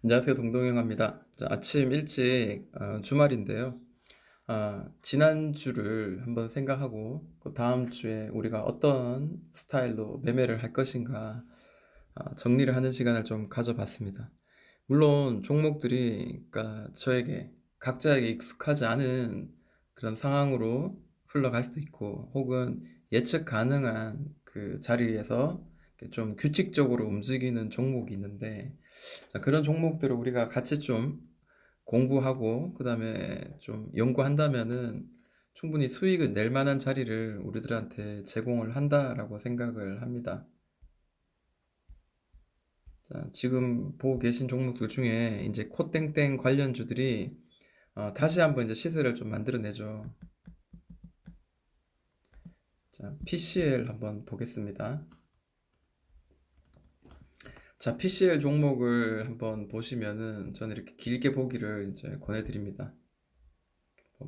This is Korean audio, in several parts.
안녕하세요. 동동영입니다. 아침 일찍 주말인데요. 지난주를 한번 생각하고 그 다음 주에 우리가 어떤 스타일로 매매를 할 것인가 정리를 하는 시간을 좀 가져봤습니다. 물론 종목들이 그러니까 저에게 각자에게 익숙하지 않은 그런 상황으로 흘러갈 수도 있고 혹은 예측 가능한 그 자리에서 이렇게 좀 규칙적으로 움직이는 종목이 있는데 그런 종목들을 우리가 같이 좀 공부하고 그다음에 좀 연구한다면은 충분히 수익을 낼 만한 자리를 우리들한테 제공을 한다라고 생각을 합니다. 지금 보고 계신 종목들 중에 이제 코땡땡 관련주들이 다시 한번 이제 시세를 좀 만들어내죠. PCL 한번 보겠습니다. PCL 종목을 한번 보시면은 저는 이렇게 길게 보기를 이제 권해드립니다.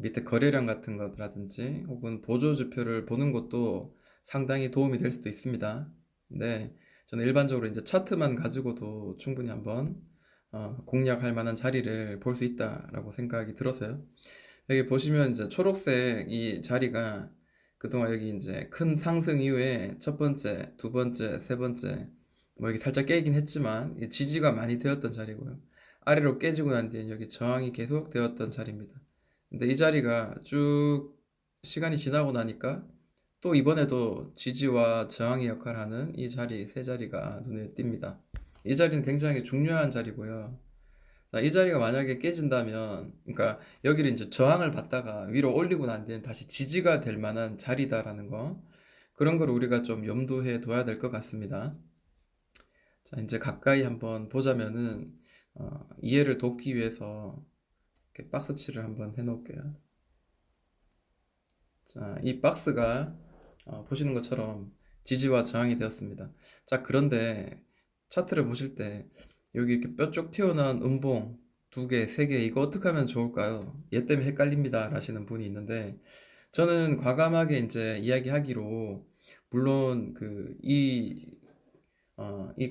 밑에 거래량 같은 것라든지 혹은 보조지표를 보는 것도 상당히 도움이 될 수도 있습니다. 근데 저는 일반적으로 이제 차트만 가지고도 충분히 한번 공략할 만한 자리를 볼 수 있다라고 생각이 들어서요. 여기 보시면 이제 초록색 이 자리가 그동안 여기 이제 큰 상승 이후에 첫 번째, 두 번째, 세 번째 뭐 여기 살짝 깨긴 했지만 지지가 많이 되었던 자리고요. 아래로 깨지고 난 뒤에 여기 저항이 계속 되었던 자리입니다. 근데 이 자리가 쭉 시간이 지나고 나니까 또 이번에도 지지와 저항의 역할을 하는 이 자리, 세 자리가 눈에 띕니다. 이 자리는 굉장히 중요한 자리고요. 이 자리가 만약에 깨진다면, 그러니까 여기를 이제 저항을 받다가 위로 올리고 난 뒤엔 다시 지지가 될 만한 자리다라는 거, 그런 걸 우리가 좀 염두해 둬야 될 것 같습니다. 이제 가까이 한번 보자면은, 이해를 돕기 위해서 이렇게 박스칠을 한번 해 놓을게요. 이 박스가 보시는 것처럼 지지와 저항이 되었습니다. 그런데 차트를 보실 때 여기 이렇게 뼈쪽 튀어나온 음봉 두 개, 세 개, 이거 어떻게 하면 좋을까요? 얘 때문에 헷갈립니다. 라시는 분이 있는데 저는 과감하게 이제 이야기하기로 물론 이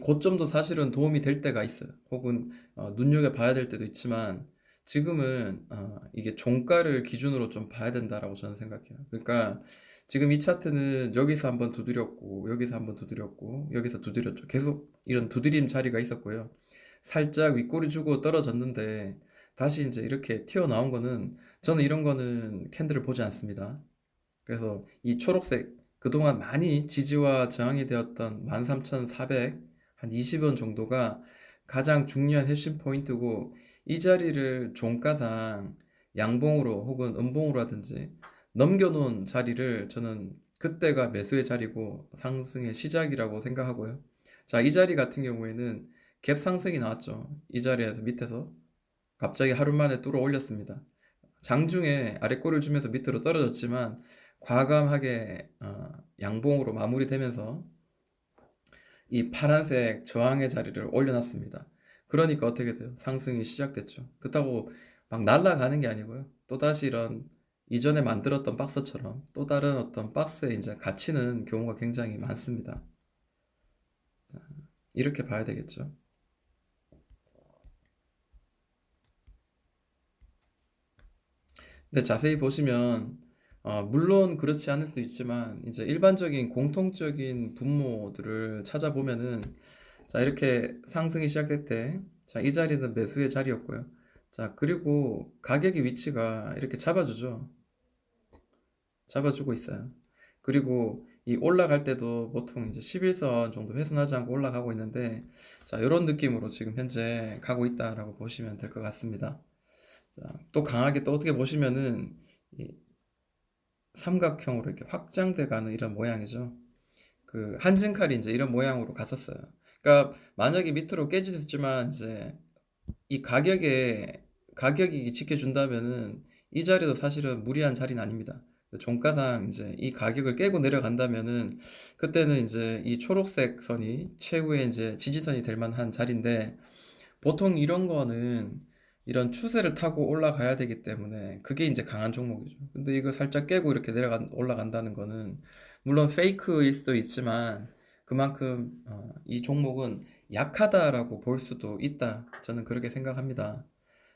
고점도 사실은 도움이 될 때가 있어요. 혹은 눈여겨봐야 될 때도 있지만 지금은 이게 종가를 기준으로 좀 봐야 된다라고 저는 생각해요. 그러니까 지금 이 차트는 여기서 한번 두드렸고 여기서 한번 두드렸고 여기서 두드렸죠. 계속 이런 두드림 자리가 있었고요. 살짝 윗꼬리 주고 떨어졌는데 다시 이제 이렇게 튀어나온 거는 저는 이런 거는 캔들을 보지 않습니다. 그래서 이 초록색 그동안 많이 지지와 저항이 되었던 13,400, 한 20원 정도가 가장 중요한 핵심 포인트고 이 자리를 종가상 양봉으로 혹은 음봉으로 하든지 넘겨놓은 자리를 저는 그때가 매수의 자리고 상승의 시작이라고 생각하고요. 이 자리 같은 경우에는 갭 상승이 나왔죠. 이 자리에서 밑에서 갑자기 하루 만에 뚫어 올렸습니다. 장중에 아래꼬리를 주면서 밑으로 떨어졌지만 과감하게 양봉으로 마무리되면서 이 파란색 저항의 자리를 올려놨습니다. 그러니까 어떻게 돼요? 상승이 시작됐죠. 그렇다고 막 날아가는 게 아니고요. 또다시 이런 이전에 만들었던 박스처럼 또 다른 어떤 박스에 이제 갇히는 경우가 굉장히 많습니다. 이렇게 봐야 되겠죠. 근데 자세히 보시면 물론 그렇지 않을 수도 있지만 이제 일반적인 공통적인 분모들을 찾아보면은 이렇게 상승이 시작될 때 이 자리는 매수의 자리였고요. 그리고 가격의 위치가 이렇게 잡아주죠. 잡아주고 있어요. 그리고 이 올라갈 때도 보통 이제 11선 정도 훼손하지 않고 올라가고 있는데 이런 느낌으로 지금 현재 가고 있다라고 보시면 될 것 같습니다. 또 강하게 또 어떻게 보시면은 이 삼각형으로 이렇게 확장돼 가는 이런 모양이죠. 그 한진칼이 이제 이런 모양으로 갔었어요. 그러니까 만약에 밑으로 깨지겠지만 이제 이 가격이 지켜준다면은 이 자리도 사실은 무리한 자리는 아닙니다. 종가상 이제 이 가격을 깨고 내려간다면은 그때는 이제 이 초록색 선이 최후의 이제 지지선이 될 만한 자리인데 보통 이런 거는 이런 추세를 타고 올라가야 되기 때문에 그게 이제 강한 종목이죠. 근데 이거 살짝 깨고 이렇게 올라간다는 거는 물론 페이크일 수도 있지만 그만큼 이 종목은 약하다라고 볼 수도 있다. 저는 그렇게 생각합니다.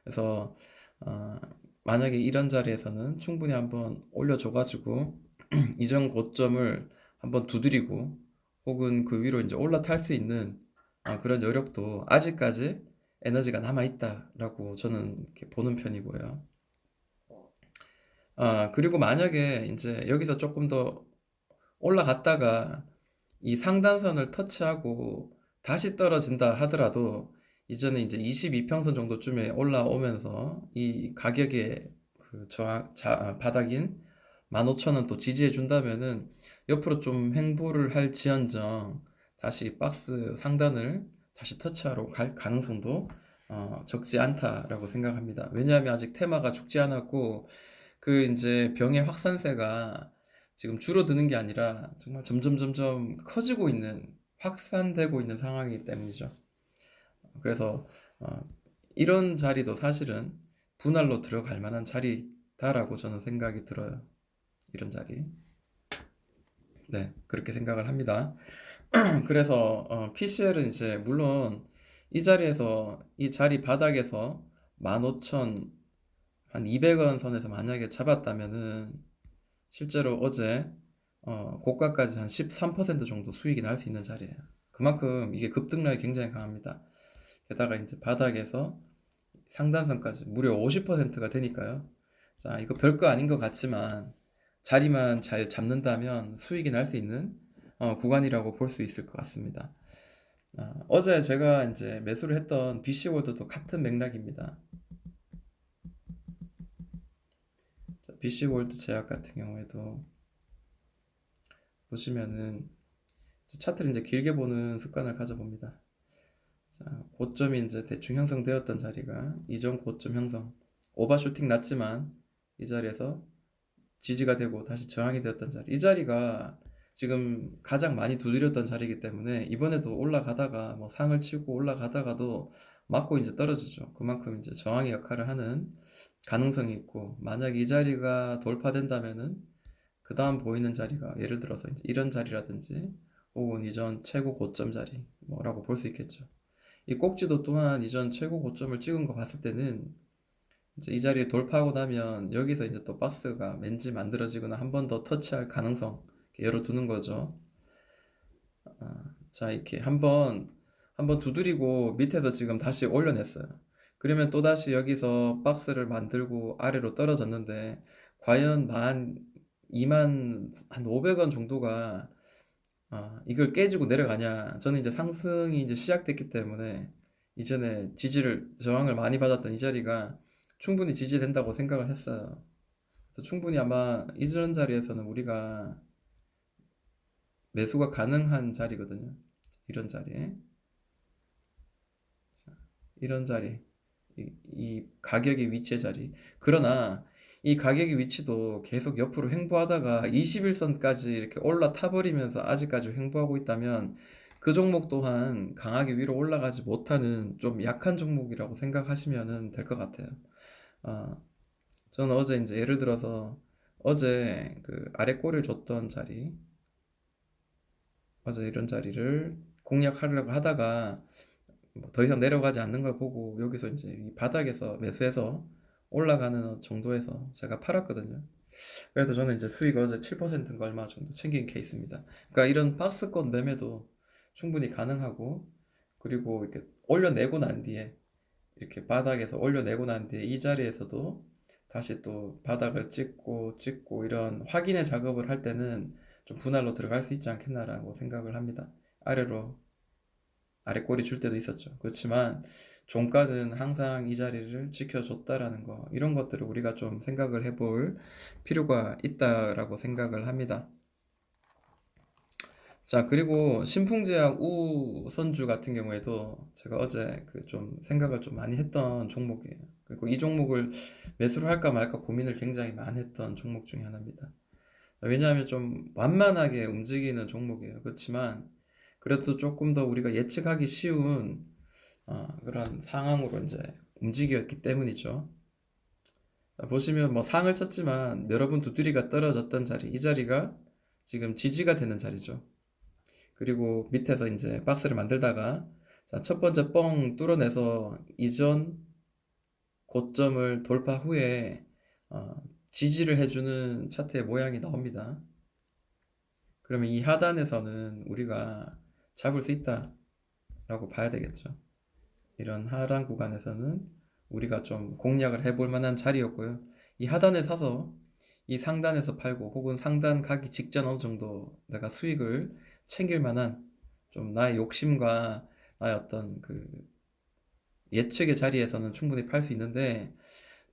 그래서 어 만약에 이런 자리에서는 충분히 한번 올려줘 가지고 이전 고점을 한번 두드리고 혹은 그 위로 인제 올라탈 수 있는 그런 여력도 아직까지 에너지가 남아 있다라고 저는 이렇게 보는 편이고요. 그리고 만약에 인제 여기서 쪼끔 더 올라갔다가 이 상단선을 터치하고 다시 떨어진다 하더라도 이제는 이제 22평선 정도쯤에 올라오면서 이 가격의 그 저항 바닥인 15,000원 또 지지해 준다면은 옆으로 좀 횡보를 할지언정 다시 박스 상단을 다시 터치하러 갈 가능성도 적지 않다라고 생각합니다. 왜냐하면 아직 테마가 죽지 않았고 그 인제 병의 확산세가 지금 줄어드는 게 아니라 정말 점점점점 커지고 있는 확산되고 있는 상황이기 때문이죠. 그래서 어 이런 자리도 사실은 분할로 들어갈 만한 자리다라고 저는 생각이 들어요. 이런 자리. 네. 그렇게 생각을 합니다. 그래서 PCL은 이제 물론 이 자리에서 이 자리 바닥에서 15,000 한 200원 선에서 만약에 잡았다면은 실제로 어제 고가까지 한 13% 정도 수익이 날 수 있는 자리예요. 그만큼 이게 급등락이 굉장히 강합니다. 게다가 인제 바닥에서 상단선까지 무려 50%가 되니까요. 자, 이거 별거 아닌 것 같지만 자리만 잘 잡는다면 수익이 날 수 있는 구간이라고 볼 수 있을 것 같습니다. 어제 제가 인제 매수를 했던 BC월드도 같은 맥락입니다. 자, BC월드 제약 같은 경우에도 보시면은 차트를 이제 길게 보는 습관을 가져봅니다. 자, 고점이 이제 대충 형성되었던 자리가 이전 고점 형성, 오버슈팅 났지만 이 자리에서 지지가 되고 다시 저항이 되었던 자리. 이 자리가 지금 가장 많이 두드렸던 자리이기 때문에 이번에도 올라가다가 뭐 상을 치고 올라가다가도 맞고 이제 떨어지죠. 그만큼 이제 저항의 역할을 하는 가능성이 있고, 만약 이 자리가 돌파된다면은 그 다음 보이는 자리가 예를 들어서 이제 이런 자리라든지 혹은 이전 최고 고점 자리 뭐라고 볼 수 있겠죠. 이 꼭지도 또한 이전 최고 고점을 찍은 거 봤을 때는 이제 이 자리에 돌파하고 나면 여기서 이제 또 박스가 왠지 만들어지거나 한 번 더 터치할 가능성 이렇게 열어두는 거죠. 자, 이렇게 한번 두드리고 밑에서 지금 다시 올려냈어요. 그러면 또다시 여기서 박스를 만들고 아래로 떨어졌는데 과연 2만 한 500원 정도가 이걸 깨지고 내려가냐. 저는 이제 상승이 이제 시작됐기 때문에 이전에 저항을 많이 받았던 이 자리가 충분히 지지된다고 생각을 했어요. 그래서 충분히 아마 이전 자리에서는 우리가 매수가 가능한 자리거든요. 이런 자리. 자, 이런 자리. 이 가격의 위치의 자리. 그러나 이 가격의 위치도 계속 옆으로 횡보하다가 21선까지 이렇게 올라타 버리면서 아직까지 횡보하고 있다면 그 종목 또한 강하게 위로 올라가지 못하는 좀 약한 종목이라고 생각하시면 될 것 같아요. 아, 저는 어제 이제 예를 들어서 어제 그 아래 꼬리를 줬던 자리, 어제 이런 자리를 공략하려고 하다가 뭐 더 이상 내려가지 않는 걸 보고 여기서 이제 이 바닥에서 매수해서 올라가는 정도에서 제가 팔았거든요. 그래서 저는 이제 수익 어제 7%인가 얼마 정도 챙긴 케이스입니다. 그러니까 이런 박스권 매매도 충분히 가능하고, 그리고 이렇게 올려내고 난 뒤에 이렇게 바닥에서 올려내고 난 뒤에 이 자리에서도 다시 또 바닥을 찍고 이런 확인의 작업을 할 때는 좀 분할로 들어갈 수 있지 않겠나라고 생각을 합니다. 아래로 아래 꼬리 줄 때도 있었죠. 그렇지만 종가는 항상 이 자리를 지켜줬다라는 거, 이런 것들을 우리가 좀 생각을 해볼 필요가 있다라고 생각을 합니다. 자, 그리고 신풍제약 우선주 같은 경우에도 제가 어제 그 좀 생각을 좀 많이 했던 종목이에요. 그리고 이 종목을 매수를 할까 말까 고민을 굉장히 많이 했던 종목 중에 하나입니다. 왜냐하면 좀 완만하게 움직이는 종목이에요. 그렇지만 그래도 조금 더 우리가 예측하기 쉬운 그런 상황으로 이제 움직였기 때문이죠. 자, 보시면 뭐 상을 쳤지만 여러분 두드리가 떨어졌던 자리, 이 자리가 지금 지지가 되는 자리죠. 그리고 밑에서 이제 박스를 만들다가 자, 첫 번째 뻥 뚫어내서 이전 고점을 돌파 후에 어, 지지를 해주는 차트의 모양이 나옵니다. 그러면 이 하단에서는 우리가 잡을 수 있다라고 봐야 되겠죠. 이런 하단 구간에서는 우리가 좀 공략을 해볼 만한 자리였고요. 이 하단에 사서 이 상단에서 팔고 혹은 상단 가기 직전 어느 정도 내가 수익을 챙길 만한 좀 나의 욕심과 나의 어떤 그 예측의 자리에서는 충분히 팔 수 있는데,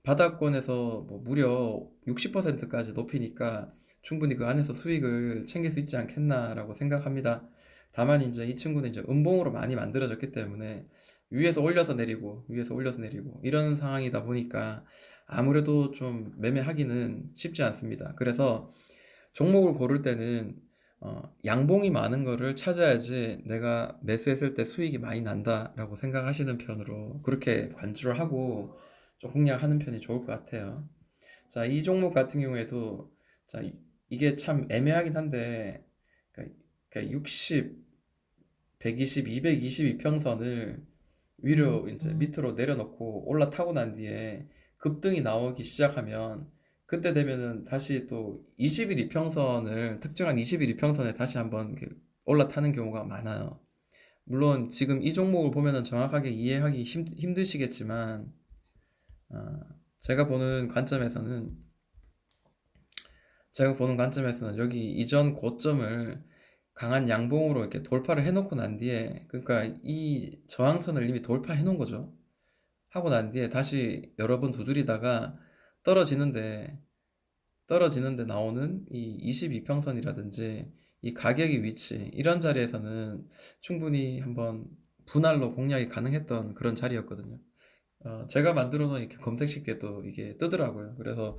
바닥권에서 뭐 무려 60%까지 높이니까 충분히 그 안에서 수익을 챙길 수 있지 않겠나라고 생각합니다. 다만 이제 이 친구는 이제 음봉으로 많이 만들어졌기 때문에 위에서 올려서 내리고 위에서 올려서 내리고 이런 상황이다 보니까 아무래도 좀 매매하기는 쉽지 않습니다. 그래서 종목을 고를 때는 양봉이 많은 거를 찾아야지 내가 매수했을 때 수익이 많이 난다라고 생각하시는 편으로 그렇게 관주를 하고 좀 공략하는 편이 좋을 것 같아요. 자, 이 종목 같은 경우에도 자, 이게 참 애매하긴 한데 그러니까 60, 120, 222평선을 위로 이제 밑으로 내려놓고 올라타고 난 뒤에 급등이 나오기 시작하면 그때 되면은 다시 또 21 이평선을 특정한 21 이평선에 다시 한번 이렇게 올라타는 경우가 많아요. 물론 지금 이 종목을 보면은 정확하게 이해하기 힘드시겠지만 어, 제가 보는 관점에서는 제가 보는 관점에서는 여기 이전 고점을 강한 양봉으로 이렇게 돌파를 해놓고 난 뒤에, 그러니까 이 저항선을 이미 돌파해 놓은 거죠. 하고 난 뒤에 다시 여러 번 두드리다가 떨어지는데 떨어지는데 나오는 이 22평선이라든지 이 가격의 위치 이런 자리에서는 충분히 한번 분할로 공략이 가능했던 그런 자리였거든요. 제가 만들어 놓은 이렇게 검색식에도 이게 뜨더라고요. 그래서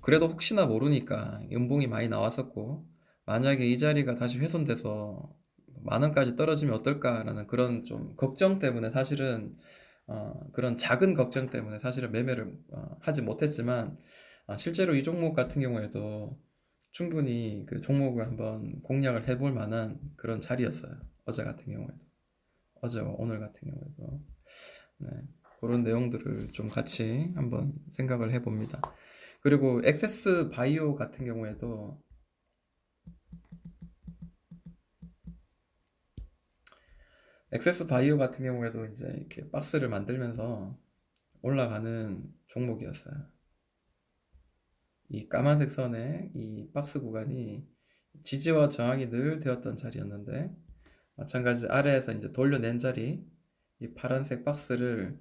그래도 혹시나 모르니까 연봉이 많이 나왔었고, 만약에 이 자리가 다시 훼손돼서 만 원까지 떨어지면 어떨까라는 그런 좀 걱정 때문에 사실은 그런 작은 걱정 때문에 사실은 매매를 하지 못했지만, 실제로 이 종목 같은 경우에도 충분히 그 종목을 한번 공략을 해볼 만한 그런 자리였어요. 어제 같은 경우에도. 어제와 오늘 같은 경우에도. 네. 그런 내용들을 좀 같이 한번 생각을 해봅니다. 그리고 액세스 바이오 같은 경우에도 이제 이렇게 박스를 만들면서 올라가는 종목이었어요. 이 까만색 선의 이 박스 구간이 지지와 저항이 늘 되었던 자리였는데, 마찬가지 아래에서 이제 돌려낸 자리, 이 파란색 박스를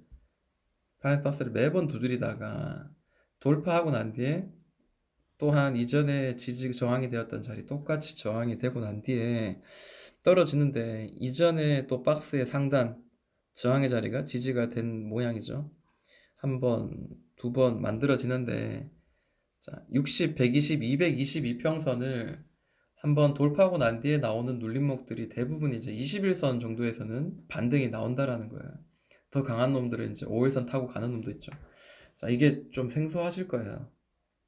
매번 두드리다가 돌파하고 난 뒤에 또한 이전에 지지 저항이 되었던 자리 똑같이 저항이 되고 난 뒤에 떨어지는데, 이전에 또 박스의 상단 저항의 자리가 지지가 된 모양이죠. 한 번, 두 번 만들어지는데, 자, 60, 120, 222평선을 한번 돌파하고 난 뒤에 나오는 눌림목들이 대부분 이제 21선 정도에서는 반등이 나온다라는 거예요. 더 강한 놈들은 이제 5일선 타고 가는 놈도 있죠. 자, 이게 좀 생소하실 거예요.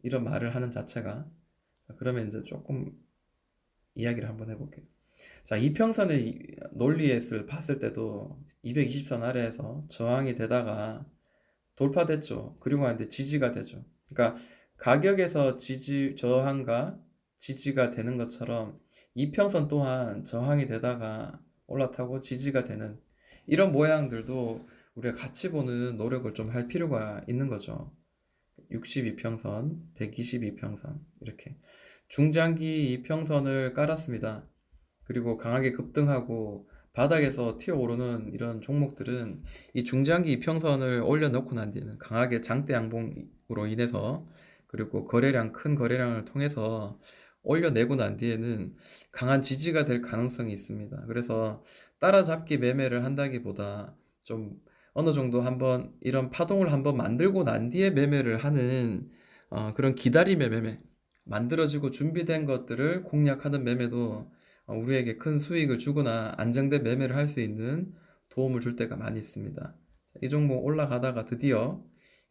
이런 말을 하는 자체가. 자, 그러면 이제 조금 이야기를 한번 해볼게요. 자, 이평선의 논리에서 봤을 때도 220선 아래에서 저항이 되다가 돌파됐죠. 그리고 한데 지지가 되죠. 그러니까 가격에서 저항과 지지가 되는 것처럼 이평선 또한 저항이 되다가 올라타고 지지가 되는 이런 모양들도 우리가 같이 보는 노력을 좀 할 필요가 있는 거죠. 62평선, 122평선 이렇게 중장기 이평선을 깔았습니다. 그리고 강하게 급등하고 바닥에서 튀어오르는 이런 종목들은 이 중장기 이평선을 올려놓고 난 뒤에는 강하게 장대 양봉으로 인해서, 그리고 큰 거래량을 통해서 올려내고 난 뒤에는 강한 지지가 될 가능성이 있습니다. 그래서 따라잡기 매매를 한다기보다 좀 어느 정도 한번 이런 파동을 한번 만들고 난 뒤에 매매를 하는 그런 기다림의 매매, 만들어지고 준비된 것들을 공략하는 매매도 우리에게 큰 수익을 주거나 안정된 매매를 할 수 있는 도움을 줄 때가 많이 있습니다. 이 종목 올라가다가 드디어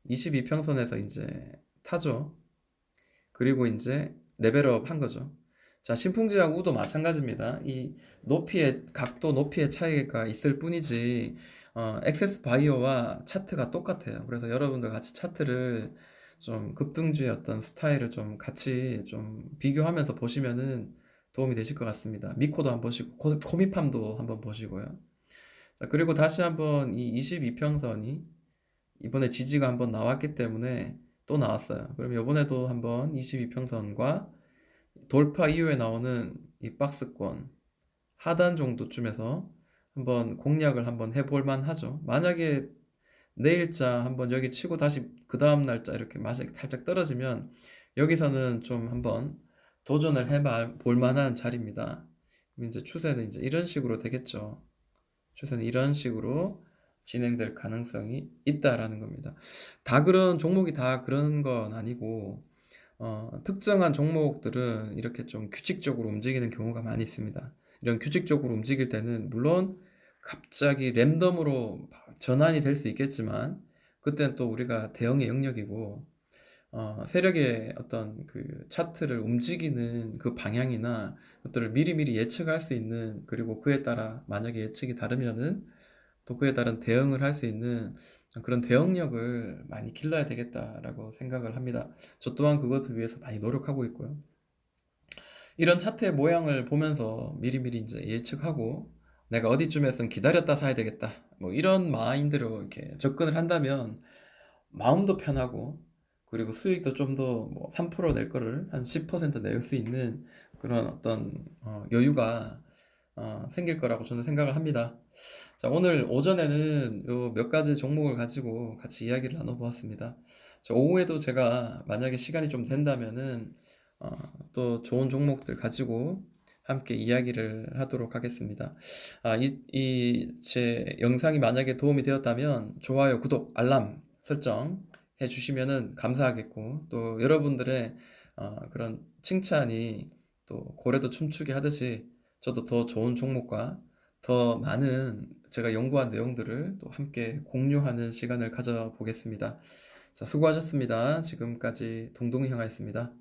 22평선에서 이제 타죠. 그리고 이제 레벨업 한 거죠. 자, 신풍지하고 우도 마찬가지입니다. 이 높이의 각도 높이의 차이가 있을 뿐이지 액세스 바이오와 차트가 똑같아요. 그래서 여러분들 같이 차트를 좀 급등주의 어떤 스타일을 좀 같이 좀 비교하면서 보시면은 도움이 되실 것 같습니다. 미코도 한번 보시고 코미팜도 한번 보시고요. 자, 그리고 다시 한번 이 22평선이 이번에 지지가 한번 나왔기 때문에 또 나왔어요. 그럼 이번에도 한번 22평선과 돌파 이후에 나오는 이 박스권 하단 정도쯤에서 한번 공략을 한번 해볼 만하죠. 만약에 내일자 한번 여기 치고 다시 그 다음 날짜 이렇게 맛이 살짝 떨어지면 여기서는 좀 한번 도전을 해볼 만한 자리입니다. 그럼 이제 추세는 이제 이런 식으로 되겠죠. 추세는 이런 식으로 진행될 가능성이 있다라는 겁니다. 다 그런 종목이 다 그런 건 아니고 특정한 종목들은 이렇게 좀 규칙적으로 움직이는 경우가 많이 있습니다. 이런 규칙적으로 움직일 때는 물론 갑자기 랜덤으로 전환이 될 수 있겠지만 그때는 또 우리가 대응의 영역이고 세력의 어떤 그 차트를 움직이는 그 방향이나 것들을 미리미리 예측할 수 있는 그리고 그에 따라 만약에 예측이 다르면은 또 그에 따른 대응을 할 수 있는 그런 대응력을 많이 길러야 되겠다라고 생각을 합니다. 저 또한 그것을 위해서 많이 노력하고 있고요. 이런 차트의 모양을 보면서 미리미리 이제 예측하고 내가 어디쯤에선 기다렸다 사야 되겠다. 뭐 이런 마인드로 이렇게 접근을 한다면 마음도 편하고 그리고 수익도 좀 더 뭐 3%낼 거를 한 10%낼 수 있는 그런 어떤 여유가 생길 거라고 저는 생각을 합니다. 자, 오늘 오전에는 요 몇 가지 종목을 가지고 같이 이야기를 나눠보았습니다. 자, 오후에도 제가 만약에 시간이 좀 된다면은 어, 또 좋은 종목들 가지고 함께 이야기를 하도록 하겠습니다. 제 영상이 만약에 도움이 되었다면 좋아요, 구독, 알람 설정 해주시면은 감사하겠고 또 여러분들의 그런 칭찬이 또 고래도 춤추게 하듯이 저도 더 좋은 종목과 더 많은 제가 연구한 내용들을 또 함께 공유하는 시간을 가져보겠습니다. 자, 수고하셨습니다. 지금까지 동동이 형아였습니다.